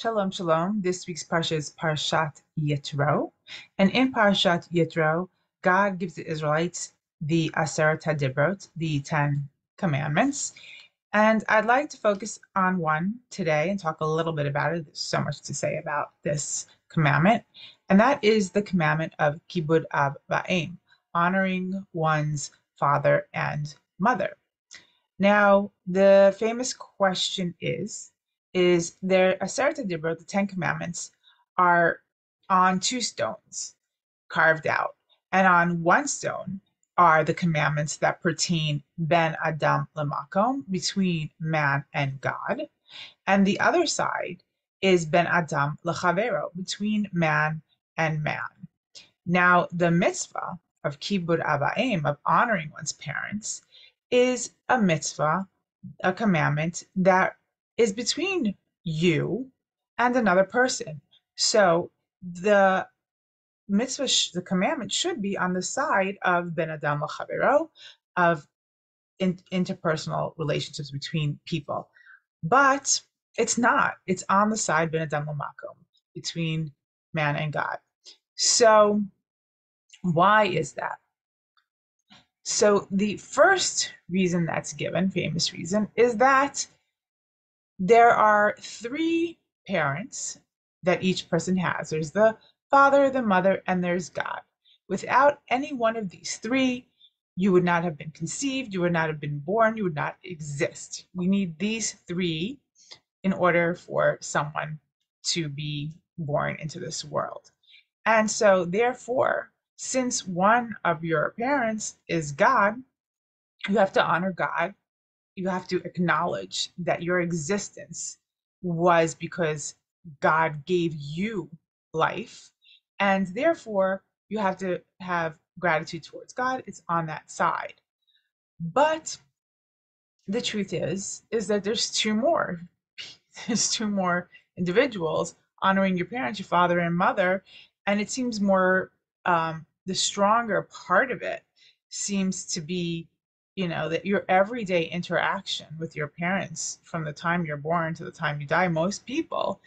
Shalom, shalom. This week's parsha is Parshat Yitro. And in Parshat Yitro, God gives the Israelites the Aseret HaDibrot, the Ten Commandments. And I'd like to focus on one today and talk a little bit about it. There's so much to say about this commandment. And that is the commandment of Kibud Av Va'em, honoring one's father and mother. Now, the famous question is there Aseret Dibra, the Ten Commandments, are on two stones carved out, and on one stone are the commandments that pertain ben Adam lemakom, between man and God, and the other side is ben Adam lechavero, between man and man. Now, the mitzvah of kibud avaim, of honoring one's parents, is a mitzvah, a commandment that is between you and another person. So the mitzvah, the commandment should be on the side of ben adam l'chavero, of interpersonal relationships between people. But it's not. It's on the side ben adam l'makom, between man and God. So why is that? So the first reason that's given, famous reason, is that there are three parents that each person has. There's the father, the mother, and there's God. Without any one of these three, you would not have been conceived, you would not have been born, you would not exist. We need these three in order for someone to be born into this world. And so, therefore, since one of your parents is God, you have to honor God. You have to acknowledge that your existence was because God gave you life. And therefore, you have to have gratitude towards God. It's on that side. But the truth is that there's two more. There's two more individuals honoring your parents, your father and mother. And it seems more, the stronger part of it seems to be, that your everyday interaction with your parents from the time you're born to the time you die, most people,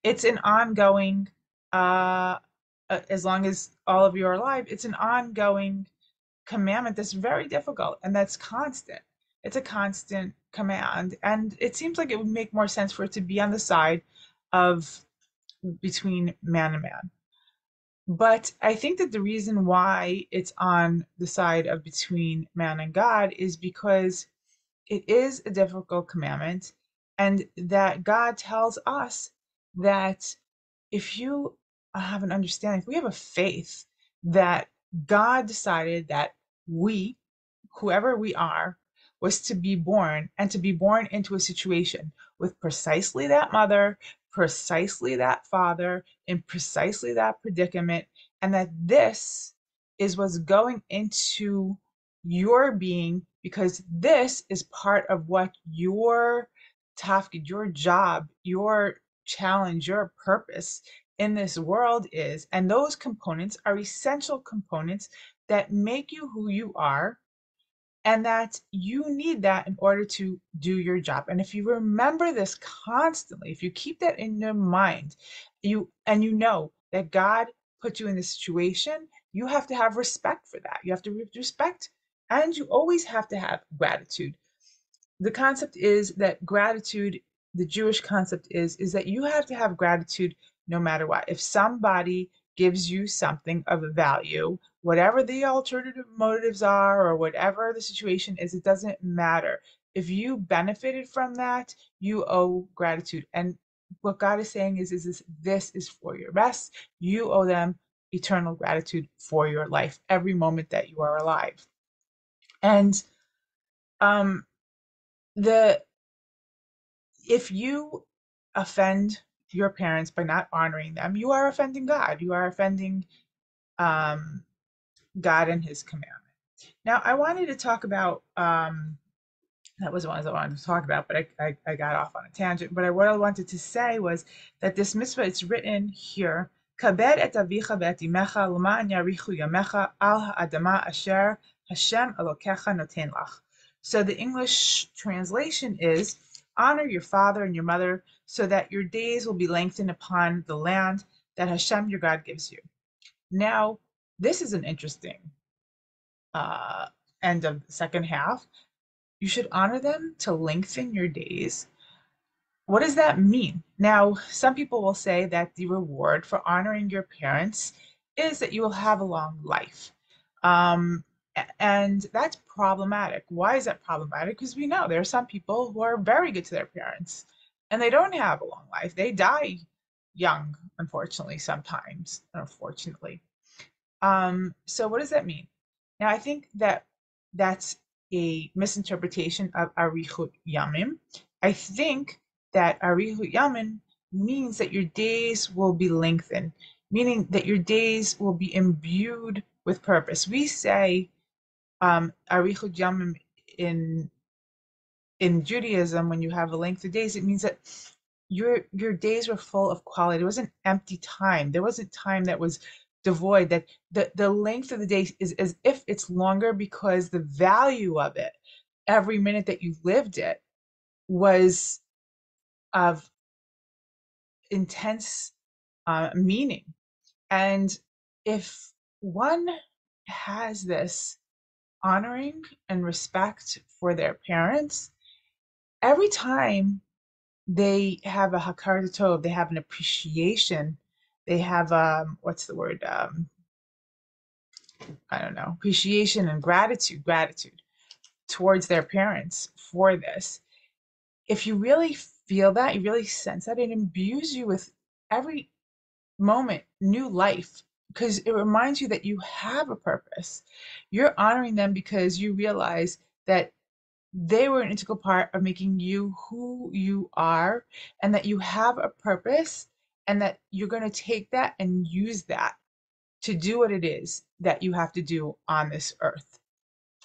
it's an ongoing, as long as all of you are alive, it's an ongoing commandment that's very difficult and that's constant. It's a constant command. And it seems like it would make more sense for it to be on the side of between man and man. But I think that the reason why it's on the side of between man and God is because it is a difficult commandment, and that God tells us that if you have an understanding, if we have a faith that God decided that we, whoever we are, was to be born and to be born into a situation with precisely that mother, precisely that father, in precisely that predicament, and that this is what's going into your being because this is part of what your tafkid, your job, your challenge, your purpose in this world is. And those components are essential components that make you who you are, and that you need that in order to do your job. And if you remember this constantly, if you keep that in your mind, you know that God put you in this situation, you have to have respect for that. You have to respect, and you always have to have gratitude. The concept is that gratitude, the Jewish concept is that you have to have gratitude no matter what. If somebody gives you something of value, whatever the alternative motives are or whatever the situation is, it doesn't matter. If you benefited from that, you owe gratitude. And what God is saying is this is for your rest. You owe them eternal gratitude for your life, every moment that you are alive. And um, the if you offend your parents by not honoring them, you are offending God. You are offending um, God and His commandment. Now, I wanted to talk about that was one I wanted to talk about, but I got off on a tangent. But what I wanted to say was that this mitzvah, it's written here, Kabed et avicha ve'et imecha l'ma'an yarichu yamecha al ha'adama asher Hashem Elokecha noten lach. So the English translation is, Honor your father and your mother so that your days will be lengthened upon the land that Hashem your God gives you. Now, this is an interesting uh, end of the second half. You should honor them to lengthen your days. What does that mean? Now, some people will say that the reward for honoring your parents is that you will have a long life. Um, and that's problematic. Why is that problematic? Because we know there are some people who are very good to their parents and they don't have a long life. They die young, unfortunately, sometimes, unfortunately. So what does that mean? Now, I think that that's a misinterpretation of Arichut Yamim. I think that Arichut Yamim means that your days will be lengthened, meaning that your days will be imbued with purpose. We say Arichut Yamim in in Judaism, when you have a length of days, it means that your days were full of quality. There wasn't empty time. There wasn't time that was devoid. That the length of the day is as if it's longer because the value of it, every minute that you lived it, was of intense meaning. And if one has this honoring and respect for their parents, every time they have a hakar tov, they have an appreciation, they have what's the word? I don't know, appreciation and gratitude towards their parents for this. If you really feel that, you really sense that, it imbues you with every moment new life because it reminds you that you have a purpose. You're honoring them because you realize that they were an integral part of making you who you are and that you have a purpose and that you're going to take that and use that to do what it is that you have to do on this earth.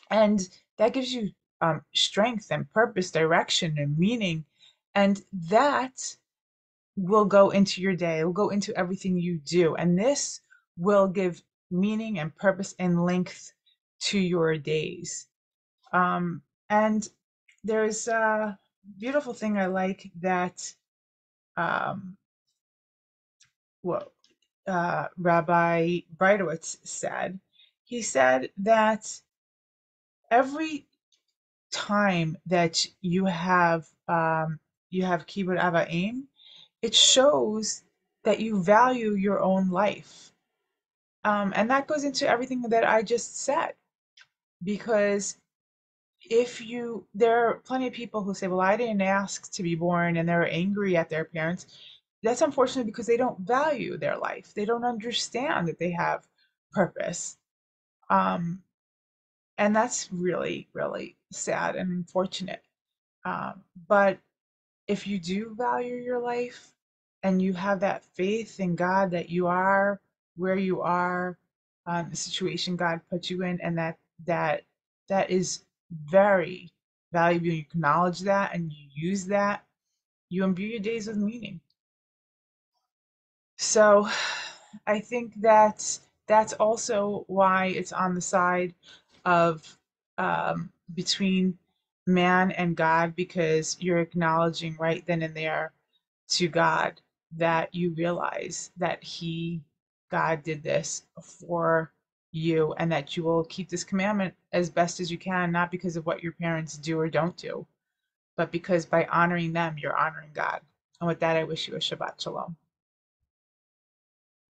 And that gives you strength and purpose, direction and meaning. And that will go into your day, it will go into everything you do. And this will give meaning and purpose and length to your days. And there's a beautiful thing I like that um, what Rabbi Breitowitz said. He said that every time that you have kibbud avayim, it shows that you value your own life, and that goes into everything that I just said because if you there are plenty of people who say, well, I didn't ask to be born, and they're angry at their parents. That's unfortunately because they don't value their life. They don't understand that they have purpose. um, and that's really really sad and unfortunate. But if you do value your life and you have that faith in God that you are where you are, the situation God put you in, and that that is very valuable. You acknowledge that and you use that. You imbue your days with meaning. So, I think that that's also why it's on the side of between man and God, because you're acknowledging right then and there to God that you realize that God did this for you and that you will keep this commandment as best as you can, not because of what your parents do or don't do, but because by honoring them, you're honoring God. And with that, I wish you a Shabbat Shalom.